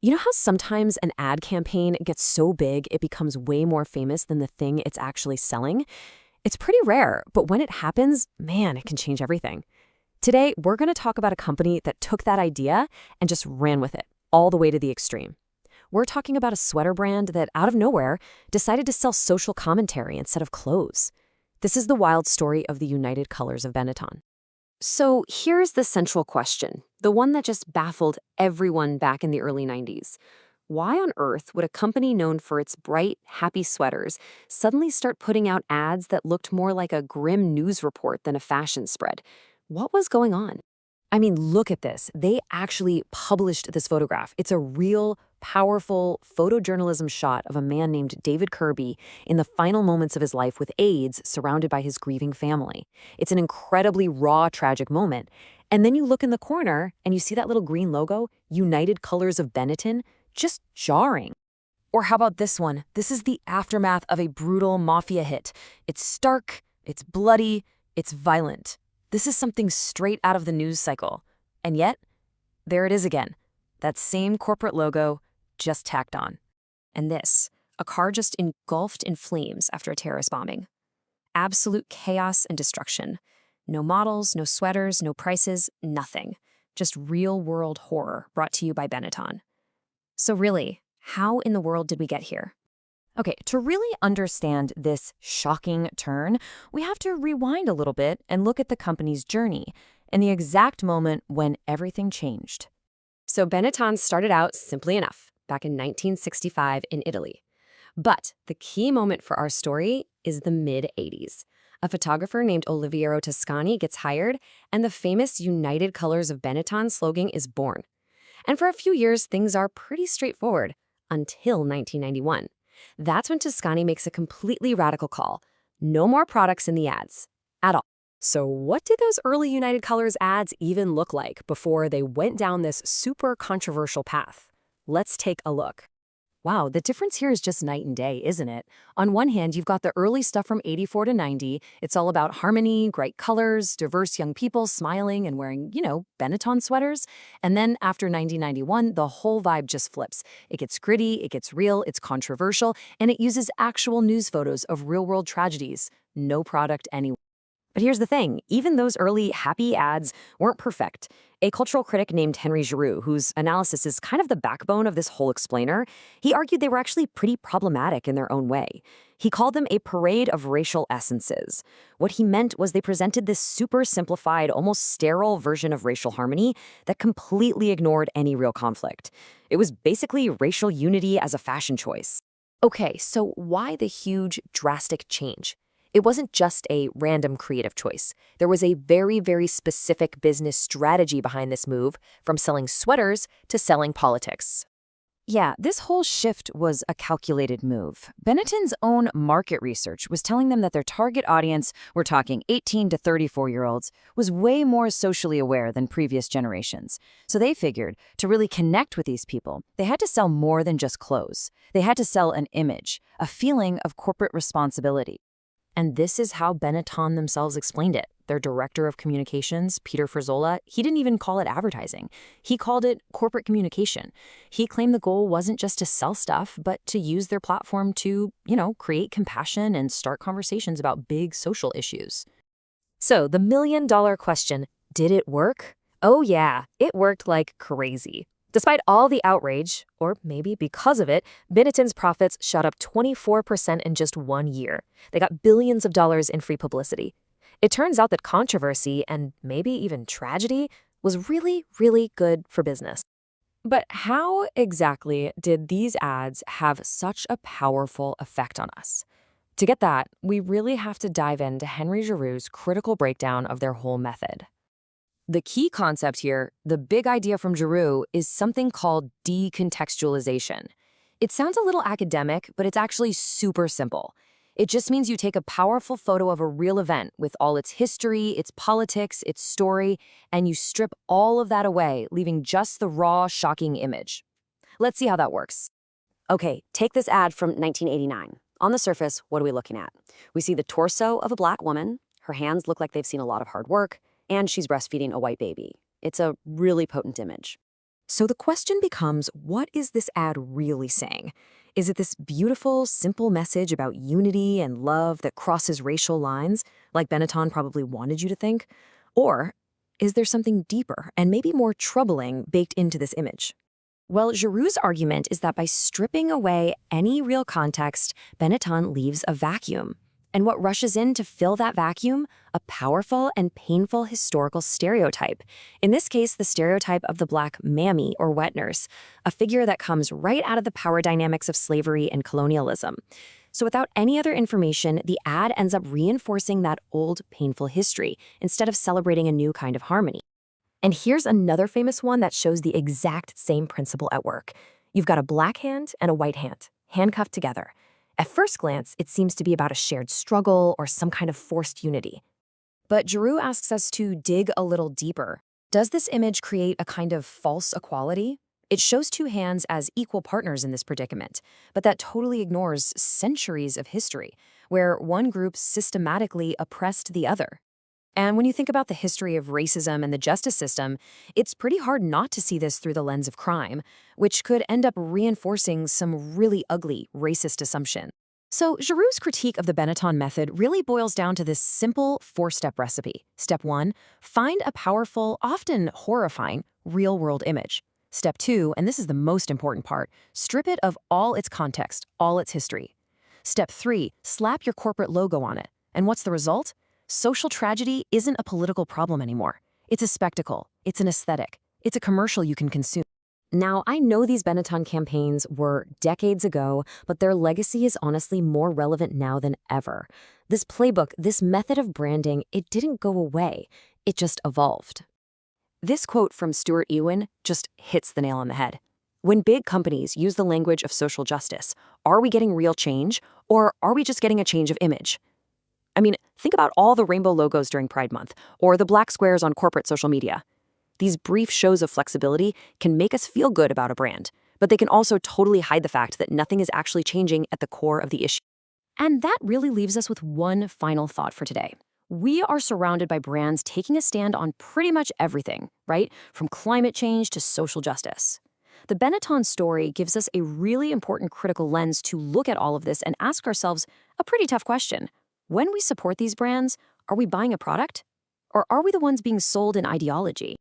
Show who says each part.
Speaker 1: You know how sometimes an ad campaign gets so big it becomes way more famous than the thing it's actually selling? It's pretty rare, but when it happens, man, it can change everything. Today, we're going to talk about a company that took that idea and just ran with it, all the way to the extreme. We're talking about a sweater brand that, out of nowhere, decided to sell social commentary instead of clothes. This is the wild story of the United Colors of Benetton. So here's the central question, the one that just baffled everyone back in the early 90s. Why on earth would a company known for its bright, happy sweaters suddenly start putting out ads that looked more like a grim news report than a fashion spread? What was going on? I mean, look at this. They actually published this photograph. It's a real, powerful photojournalism shot of a man named David Kirby in the final moments of his life with AIDS, surrounded by his grieving family. It's an incredibly raw, tragic moment. And then you look in the corner and you see that little green logo, United Colors of Benetton, just jarring. Or how about this one? This is the aftermath of a brutal mafia hit. It's stark, it's bloody, it's violent. This is something straight out of the news cycle. And yet, there it is again. That same corporate logo, just tacked on. And this, a car just engulfed in flames after a terrorist bombing. Absolute chaos and destruction. No models, no sweaters, no prices, nothing. Just real-world horror brought to you by Benetton. So really, how in the world did we get here? Okay, to really understand this shocking turn, we have to rewind a little bit and look at the company's journey and the exact moment when everything changed. So Benetton started out simply enough, back in 1965 in Italy. But the key moment for our story is the mid-80s. A photographer named Oliviero Toscani gets hired, and the famous United Colors of Benetton slogan is born. And for a few years, things are pretty straightforward, until 1991. That's when Toscani makes a completely radical call. No more products in the ads. At all. So what did those early United Colors ads even look like before they went down this super controversial path? Let's take a look. Wow, the difference here is just night and day, isn't it? On one hand, you've got the early stuff from 84 to 90. It's all about harmony, bright colors, diverse young people smiling and wearing, Benetton sweaters. And then after 1991, the whole vibe just flips. It gets gritty, it gets real, it's controversial, and it uses actual news photos of real-world tragedies. No product anywhere. But here's the thing, even those early happy ads weren't perfect. A cultural critic named Henry Giroux, whose analysis is kind of the backbone of this whole explainer, he argued they were actually pretty problematic in their own way. He called them a parade of racial essences. What he meant was they presented this super simplified, almost sterile version of racial harmony that completely ignored any real conflict. It was basically racial unity as a fashion choice. Okay, so why the huge, drastic change? It wasn't just a random creative choice. There was a very, very specific business strategy behind this move, from selling sweaters to selling politics. Yeah, this whole shift was a calculated move. Benetton's own market research was telling them that their target audience, we're talking 18 to 34-year-olds, was way more socially aware than previous generations. So they figured, to really connect with these people, they had to sell more than just clothes. They had to sell an image, a feeling of corporate responsibility. And this is how Benetton themselves explained it. Their director of communications, Peter Frzola, he didn't even call it advertising. He called it corporate communication. He claimed the goal wasn't just to sell stuff, but to use their platform to, create compassion and start conversations about big social issues. So the million-dollar question, did it work? Oh yeah, it worked like crazy. Despite all the outrage, or maybe because of it, Benetton's profits shot up 24% in just 1 year. They got billions of dollars in free publicity. It turns out that controversy, and maybe even tragedy, was really, really good for business. But how exactly did these ads have such a powerful effect on us? To get that, we really have to dive into Henry Giroux's critical breakdown of their whole method. The key concept here, the big idea from Giroux, is something called decontextualization. It sounds a little academic, but it's actually super simple. It just means you take a powerful photo of a real event with all its history, its politics, its story, and you strip all of that away, leaving just the raw, shocking image. Let's see how that works. Okay, take this ad from 1989. On the surface, what are we looking at? We see the torso of a black woman. Her hands look like they've seen a lot of hard work, and she's breastfeeding a white baby. It's a really potent image. So the question becomes, what is this ad really saying? Is it this beautiful, simple message about unity and love that crosses racial lines, like Benetton probably wanted you to think? Or is there something deeper and maybe more troubling baked into this image? Well, Giroux's argument is that by stripping away any real context, Benetton leaves a vacuum. And what rushes in to fill that vacuum? A powerful and painful historical stereotype. In this case, the stereotype of the Black mammy or wet nurse, a figure that comes right out of the power dynamics of slavery and colonialism. So without any other information, the ad ends up reinforcing that old, painful history instead of celebrating a new kind of harmony. And here's another famous one that shows the exact same principle at work. You've got a black hand and a white hand, handcuffed together. At first glance, it seems to be about a shared struggle or some kind of forced unity. But Giroux asks us to dig a little deeper. Does this image create a kind of false equality? It shows two hands as equal partners in this predicament, but that totally ignores centuries of history, where one group systematically oppressed the other. And when you think about the history of racism and the justice system, it's pretty hard not to see this through the lens of crime, which could end up reinforcing some really ugly racist assumptions. So Giroux's critique of the Benetton method really boils down to this simple four-step recipe. Step 1, find a powerful, often horrifying, real-world image. Step 2, and this is the most important part, strip it of all its context, all its history. Step 3, slap your corporate logo on it. And what's the result? Social tragedy isn't a political problem anymore. It's a spectacle. It's an aesthetic. It's a commercial you can consume. Now, I know these Benetton campaigns were decades ago, but their legacy is honestly more relevant now than ever. This playbook, this method of branding, it didn't go away. It just evolved. This quote from Stuart Ewan just hits the nail on the head. When big companies use the language of social justice, are we getting real change, or are we just getting a change of image? I mean, think about all the rainbow logos during Pride Month, or the black squares on corporate social media. These brief shows of flexibility can make us feel good about a brand, but they can also totally hide the fact that nothing is actually changing at the core of the issue. And that really leaves us with one final thought for today. We are surrounded by brands taking a stand on pretty much everything, right? From climate change to social justice. The Benetton story gives us a really important critical lens to look at all of this and ask ourselves a pretty tough question. When we support these brands, are we buying a product? Or are we the ones being sold an ideology?